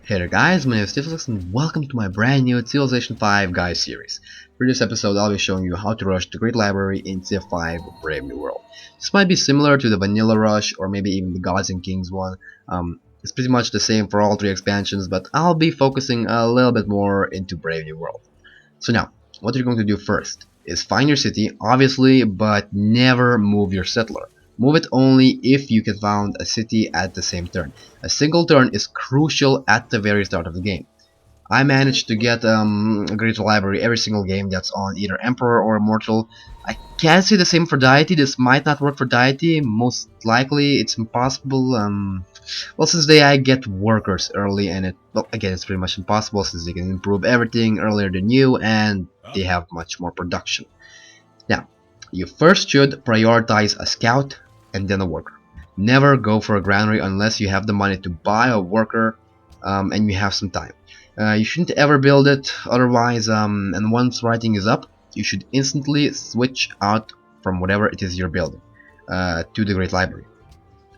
Hey there guys, my name is Tiflix and welcome to my brand new Civilization 5 guide series. For this episode I'll be showing you how to rush the Great Library in Civ 5 Brave New World. This might be similar to the Vanilla Rush or maybe even the Gods and Kings one. It's pretty much the same for all three expansions, but I'll be focusing a little bit more into Brave New World. So now, what you're going to do first is find your city, obviously, but never move your settler. Move it only if you can found a city at the same turn. A single turn is crucial at the very start of the game. I managed to get a Great Library every single game that's on either Emperor or Immortal. I can't say the same for Deity. This might not work for Deity. Most likely it's impossible. Well, since I get workers early, and again, it's pretty much impossible since they can improve everything earlier than you, and they have much more production. Now, you first should prioritize a scout and then a worker. Never go for a granary unless you have the money to buy a worker and you have some time. You shouldn't ever build it otherwise, and once writing is up, you should instantly switch out from whatever it is you're building to the Great Library.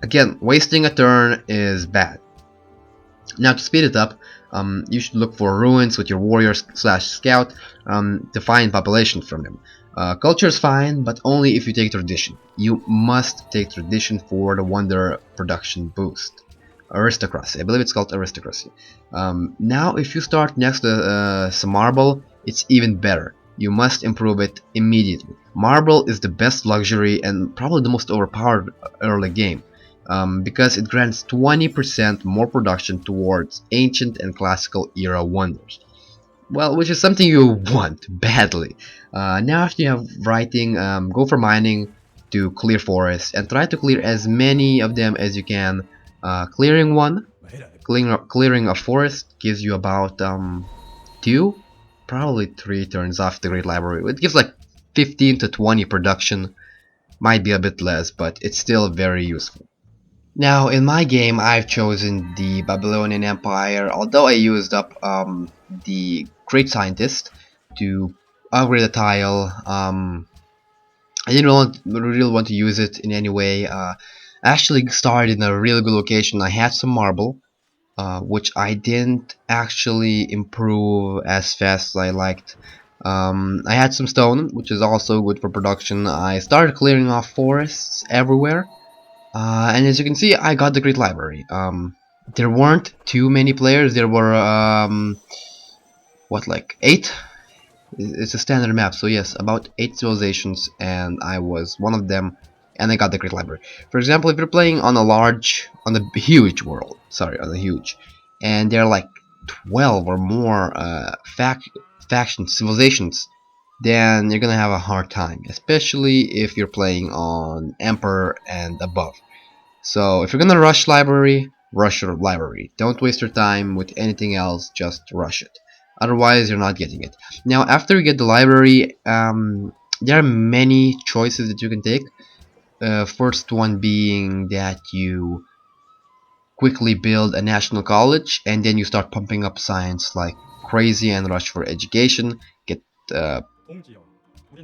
Again, wasting a turn is bad. Now to speed it up, you should look for ruins with your warriors slash scout to find population from them. Culture is fine, but only if you take tradition. You must take tradition for the wonder production boost. Aristocracy, I believe it's called aristocracy. Now if you start next to some marble, it's even better. You must improve it immediately. Marble is the best luxury and probably the most overpowered early game. Because it grants 20% more production towards ancient and classical era wonders. Well, which is something you want badly. Now after you have writing, go for mining to clear forests and try to clear as many of them as you can. Clearing a forest gives you about 2, probably 3 turns off the Great Library. It gives like 15 to 20 production. Might be a bit less, but it's still very useful. Now in my game I've chosen the Babylonian Empire, although I used up the Great Scientist to upgrade a tile. I didn't really want to use it in any way. I actually started in a really good location. I had some marble, which I didn't actually improve as fast as I liked. I had some stone, which is also good for production. I started clearing off forests everywhere. And as you can see, I got the Great Library. There weren't too many players. There were what, like 8? It's a standard map, so yes, about 8 civilizations, and I was one of them, and I got the Great Library. For example, if you're playing on a huge world, and there are like 12 or more factions, civilizations, then you're gonna have a hard time, especially if you're playing on Emperor and above. So if you're gonna rush your library. Don't waste your time with anything else, just rush it. Otherwise, you're not getting it. Now, after you get the library, there are many choices that you can take. First one being that you quickly build a national college, and then you start pumping up science like crazy and rush for education. Get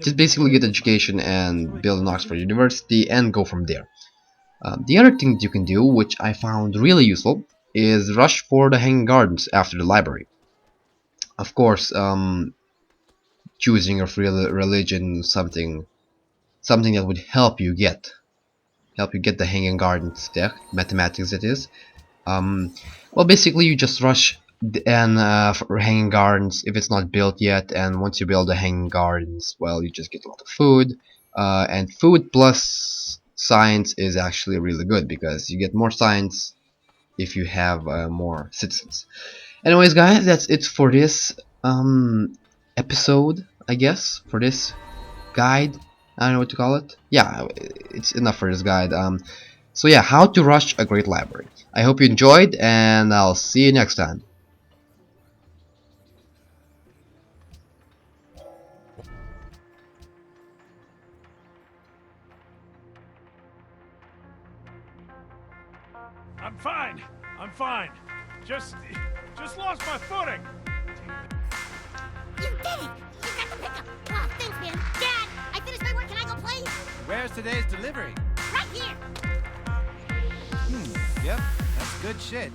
just basically get education and build an Oxford University and go from there. The other thing that you can do, which I found really useful, is rush for the Hanging Gardens after the library. Of course, choosing your religion, something that would help you get the Hanging Gardens there, mathematics that is. Well, basically you just rush for Hanging Gardens if it's not built yet, and once you build the Hanging Gardens, well, you just get a lot of food, and food plus science is actually really good because you get more science if you have more citizens. Anyways, guys, that's it for this episode, I guess, for this guide. I don't know what to call it. Yeah, it's enough for this guide. So yeah, how to rush a great library. I hope you enjoyed, and I'll see you next time. I'm fine. I'm fine. Just lost my footing. You did it! You got the pickup! Oh, thanks, man. Dad, I finished my work. Can I go play? Where's today's delivery? Right here! Yep, that's good shit.